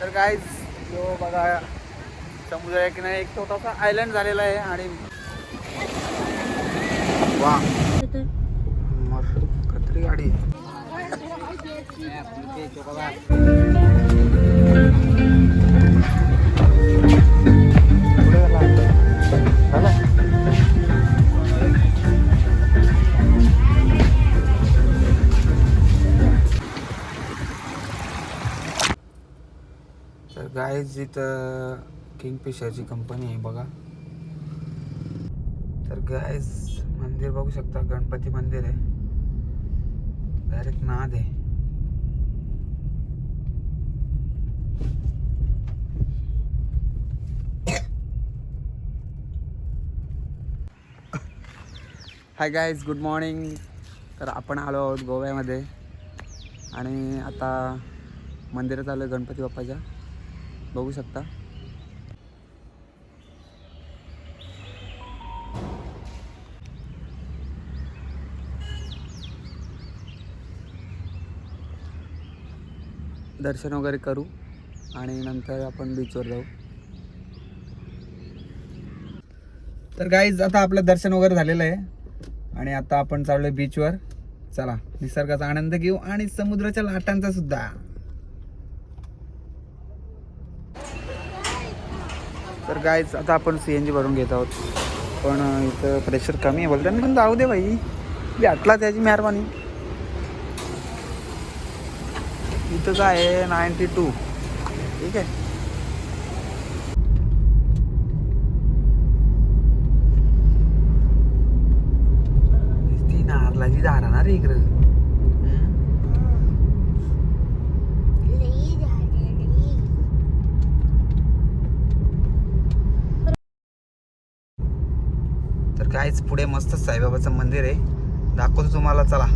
तर गाईज जो बघा समुद्र किनारी एक छोटासा आयलंड झालेला आहे आणि वा कत्री गाडी तर गाईज इथं किंगफिशरची कंपनी आहे बघा. तर गाईज मंदिर बघू शकता, गणपती मंदिर आहे, डायरेक्ट नाद आहे. Hi guys, good morning. तर आपण आलो आहोत गोव्यामध्ये आणि आता मंदिरात आलो गणपती बाप्पाच्या, बघू शकता. दर्शन वगैरे करू आणि नंतर आपण बीचवर जाऊ. तर गाईज आता आपलं दर्शन वगैरे झालेलं आहे आणि आता आपण चाललोय बीचवर. चला निसर्गाचा आनंद घेऊ आणि समुद्राच्या लाटांचा सुद्धा. तर गाईज आता आपण CNG भरून घेत आहोत, पण इथं प्रेशर कमी आहे बोलतात, पण जाऊ दे भाई, भेटला त्याची मेहरबानी. इथं काय आहे 92, ठीक आहे. ती नारळाची झाडं ना रे इकडं. तर काहीच पुढे मस्त साईबाबाचं मंदिर आहे, दाखवतो तुम्हाला. चला.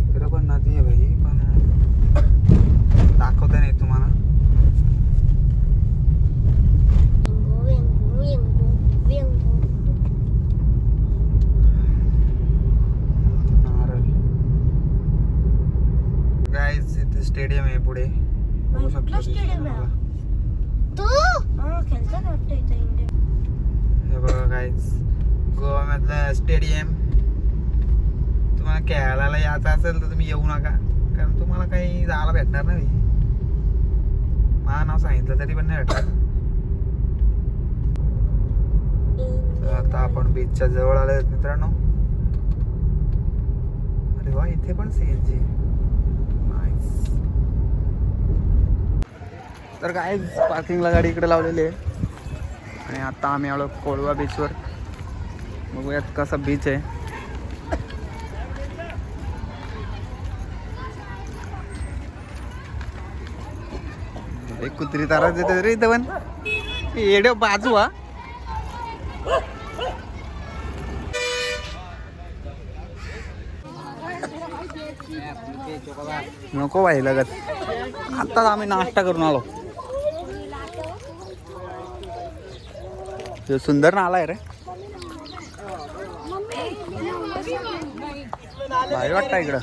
इकडं पण नदी आहे भाई, पण दाखवता नाही तुम्हाला. गाईज इथे स्टेडियम आहे पुढे, बघू शकता. हे बघा गाईज, गोव्यामधलं स्टेडियम. तुम्हाला खेळायला यायचं असेल तर तुम्ही येऊ नका, कारण तुम्हाला काही जायला भेटणार नाही. माझं नाव सांगितलं तरी पण नाही भेटणार. तर आता आपण बीचच्या जवळ आलो आहेत मित्रांनो. अरे वा, इथे पण CNG. तर काय पार्किंगला गाडी इकडे लावलेली आहे आणि आता आम्ही आलो कोळवा बीचवर. बघूयात कसा बीच आहे. एक कुत्री तारा देते रे इथं, पण येड्या बाजू. हा नको भाई लगत. आत्ताच आम्ही नाश्ता करून आलो. सुंदर नाला आहे रे, भारी वाटतं इकडं.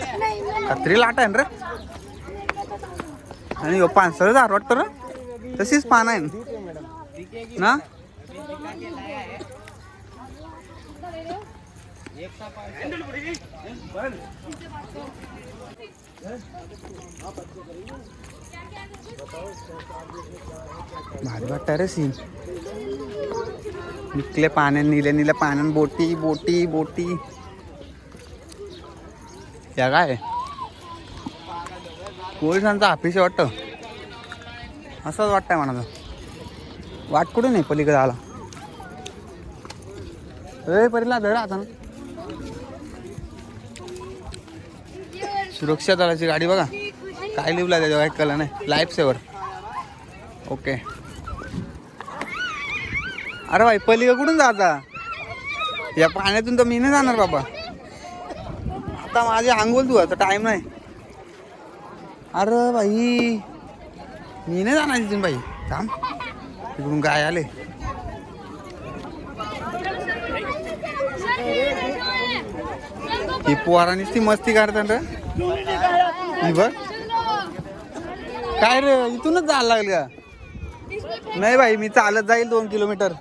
कत्री लाट आहे रे, आणि पानसळ झाड वाटतं रे, तशीच पान आहे ना. भारी वाटतं रे सीन. निकले पाण्यान, निल्या पाण्यान, बोटी बोटी बोटी. या काय पोलिसांचा ऑफिस वाटतं, असंच वाटतंय मला. वाट कुठे नाही पलीकडे आला. परीला धडा आता ना. सुरक्षा दलाची गाडी बघा, काय लिहिलं त्याच्यावर, काय कळलं नाही. Life saver. ओके. अरे भाई, पलीकडे कुठून जाता? या पाण्यातून तर मी नाही जाणार बाबा. आता माझे आंघोळ धुवायचा टाइम नाही. अरे भाई, मी नाही जाणार तिथून भाई. थांब, तिकडून गाय आले. ही पोरांनीच ती मस्ती काढतात रे. ही बघ काय रे, इथूनच जायला लागली का? नाही भाई, मी चालत जाईल 2 किलोमीटर.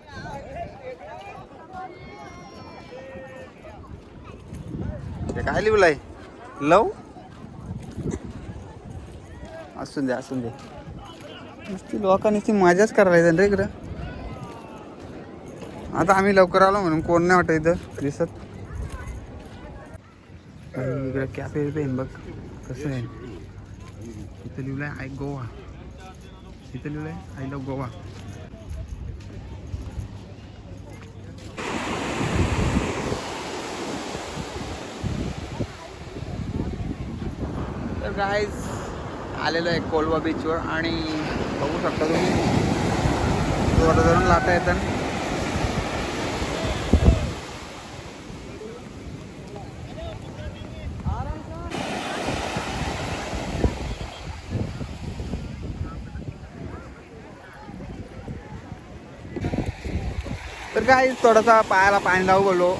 ते काय लिहिलंय? लव असून दे असून दे. नुसती लोकांनी ती मजाच करायला रे इकडं. आता आम्ही लवकर आलो म्हणून कोण नाही वाटत इथं दिसत. इकडे कॅफे पेन बघ कसं आहे. इथं लिहिलंय आय गोवा. इथं लिहिलंय आय लव्ह गोवा. तर गाईज आलेलो आहे कोलवा बीचवर आणि बघू शकता तुम्ही थोडं धरून लाटा येतात. तर काय थोडासा पायाला पाणी लावू बोललो.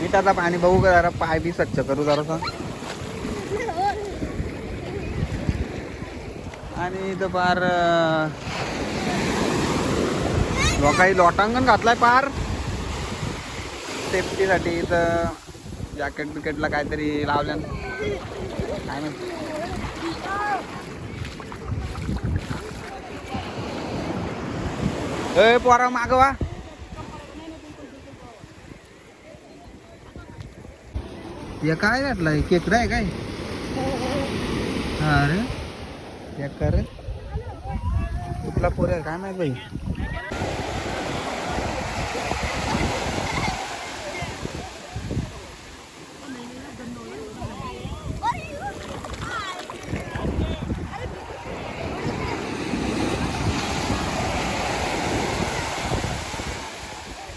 मिठाचा पाणी बघू का जरा, पाय बी स्वच्छ करू जरासा. आणि इथं पार काही लोटांगण घातलाय पार सेफ्टीसाठी. इथं जॅकेट बिकेटला काहीतरी लावल्या काय माहिती. ए पोरा मागवा. हे काय घातलंय, केकडा आहे काय? हा रे कर कुठला पोर आहे काय माहित भाई.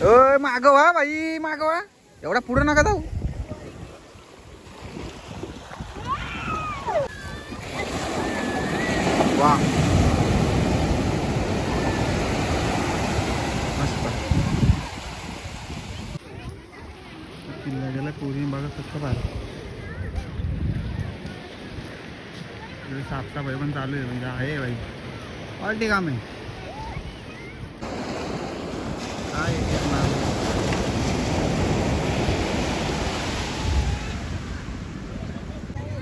ओ मागवा भाई मागवा, एवढा पुढे नका जाऊ. वा मस्त किल्ला गेला पूर्वी बघा कसं बाहेर. साफसफाई पण चालू आहे म्हणजे आहे भाई. ऑलटी काम आहे काय.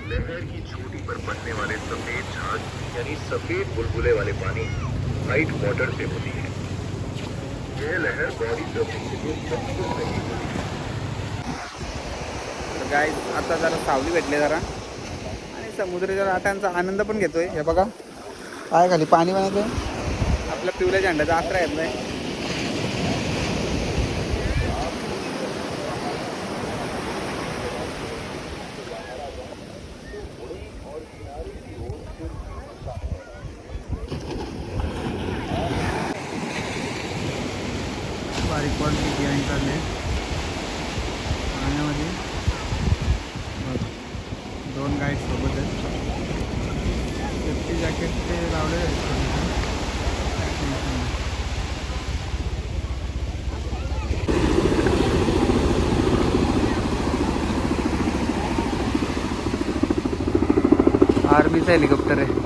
लहर की चोटी पर बनने वाले सफेद झाग यानी सफेद बुलबुले वाले पानी व्हाइट वाटर से होती है. यह लहर बॉडी सर्फिंग के लिए सबसे सही होती है. गाईज आता जरा सावली भेटले जरा आणि समुद्राच्या लाटांचा आनंद पण घेतोय. हे बघा काय खाली पाणी बनवतोय. आपल्या पिवळ्या झेंड्याचा आसरा येत नाही. बारीक क्वालिटी बियाणे चालले पाण्यामध्ये. 2 गाईड सोबत आहेत. सेफ्टी जॅकेट ते लावले आहेत. आर्मीचं हेलिकॉप्टर आहे.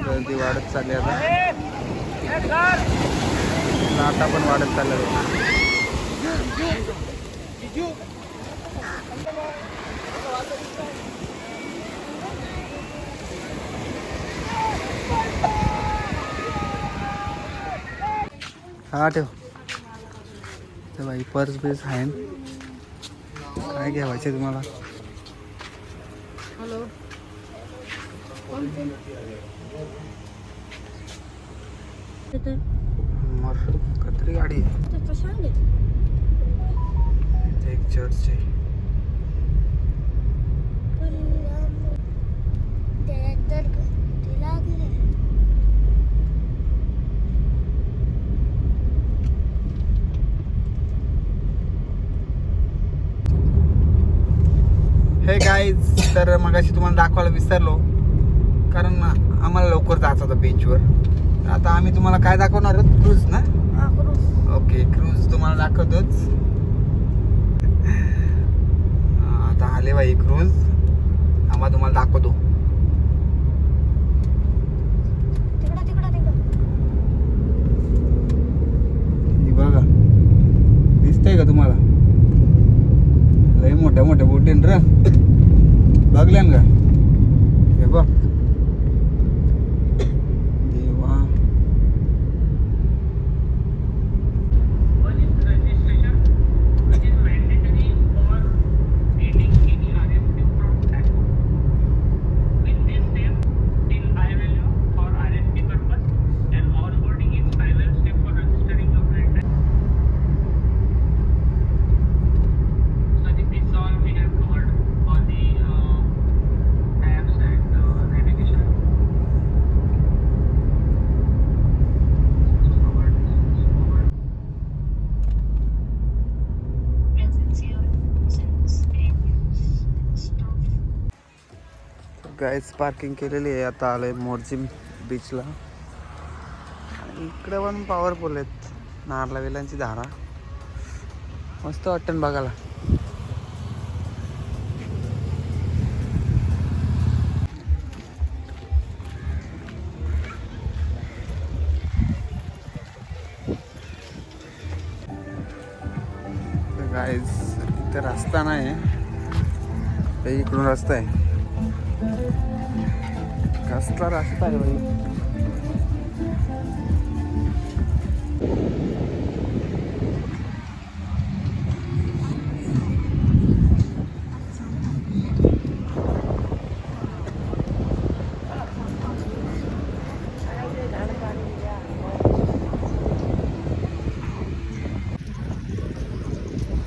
गर्दी वाढत चालली आता. लाटा पण वाढत चालल्या. हा ठेव तर बाई पर्स बिर्स आहे. काय घ्यावायचे तुम्हाला? हॅलो कतरी गाडी एक चर्च आहे. हे गाईज, तर मगाशी तुम्हाला दाखवायला विसरलो कारण आम्हाला लवकर जायचं होतं बीचवर. तर आता आम्ही तुम्हाला काय दाखवणार आहोत? क्रूज ना. ओके, क्रूज तुम्हाला दाखवतोच. आता आले बाई क्रूज, आम्हाला तुम्हाला दाखवतो. बघा, दिसतंय का तुम्हाला? लय मोठ्या मोठ्या बोटीन र, बघल्यान का? हे बघ देवा. गाईज पार्किंग केलेली आहे. आता आलोय मोरजिम बीचला. इकडे पण पॉवरफुल आहेत नारला वेलांची धारा. मस्त वाटतं बघायला. गाईज इथे रस्ता नाही आहे, इकडून रस्ता आहे. कसला रस्ता आहे भाई.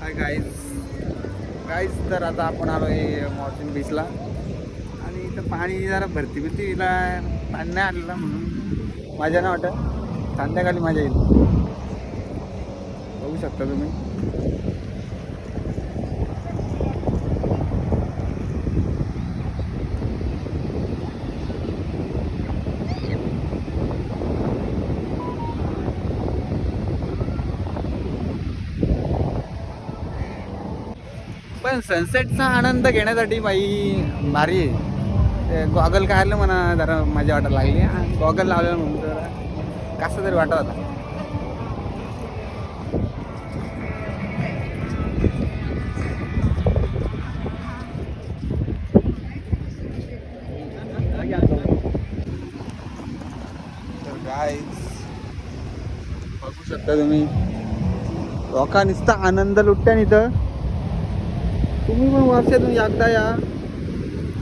हाय गाईज, तर आता आपण आलोय मॉर्जिन बीचला. आणि इथं पाणी जरा भरतीला पाणी नाही आलेलं म्हणून मजा नाही वाटत. संध्याकाळी मजा येईल, बघू शकता तुम्ही. पण सनसेटचा आनंद घेण्यासाठी बाई भारी आहे. गॉगल काढलं म्हणा, जरा मजा वाटायला लागली. गॉगल लावलं म्हणून जरा कसं तरी वाटत होता. तर गाईज बघू शकता तुम्ही, लोका नुसता आनंद लुटत्या. इथं तुम्ही पण वर्षातून एकदा या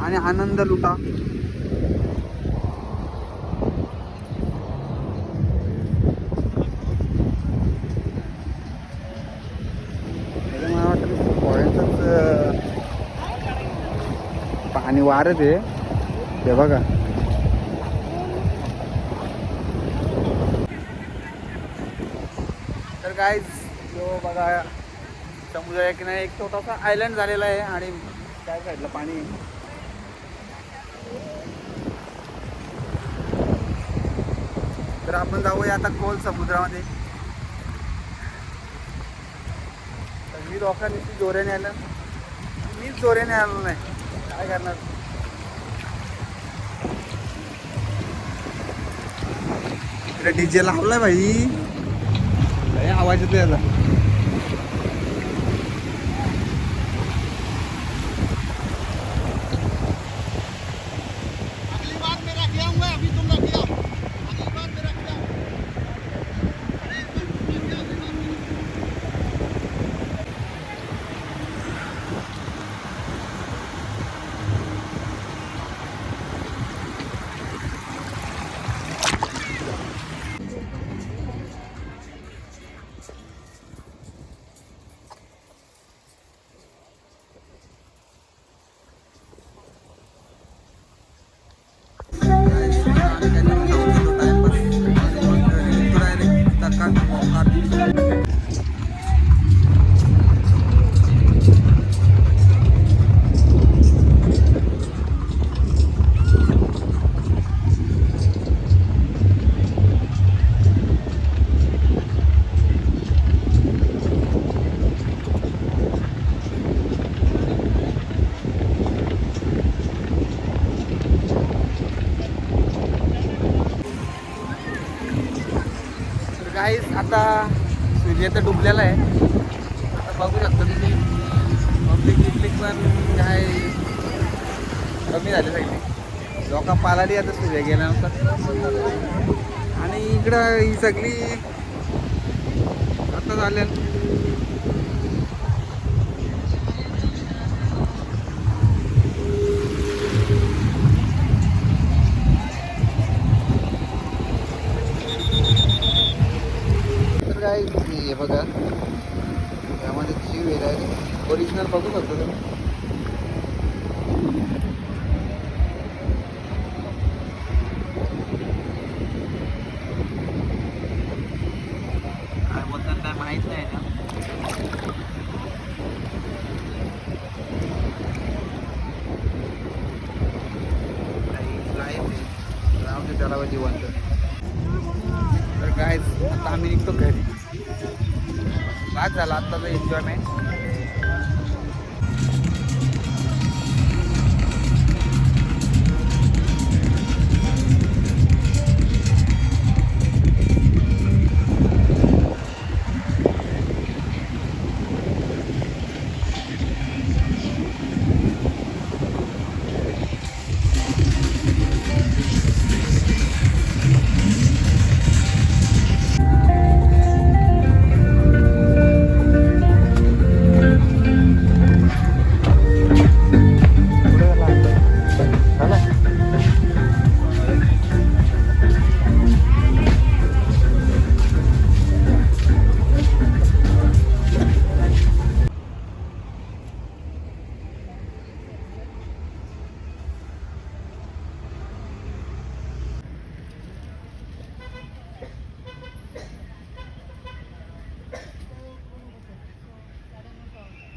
आणि आनंद लुटा. मला वाटतं पॉईंटच पाणी वारत आहे ते बघा. तर गाईज जो बघा समुद्र किनारी एक छोटासा आयलंड झालेला आहे आणि त्या साईडला पाणी. तर आपण जाऊया आता खोल समुद्रामध्ये. सगळी लोकांनी जोऱ्याने आलं, मीच जोऱ्याने आलो नाही, काय करणार. इकडे डीजे लावलाय भाई, लय आवाज येतो याला. आता सूर्य तर डुबलेला आहे. आता बघू शकता तुम्ही पब्लिक पण काय कमी झाली सगळी. लोक पालाडी आता सूर्य गेल्यानंतर. आणि इकडं ही सगळी आता झाल्या तर काय हे बघा यामध्ये जीव आहे ओरिजिनल बघू शकतो तुम्ही. काय बोलतात काय माहित नाही ना. राहू दे त्याला जिवंत. तर काय आता आम्ही निघतो घरी. बाद झाला आत्ताचा एन्जॉयमेंट.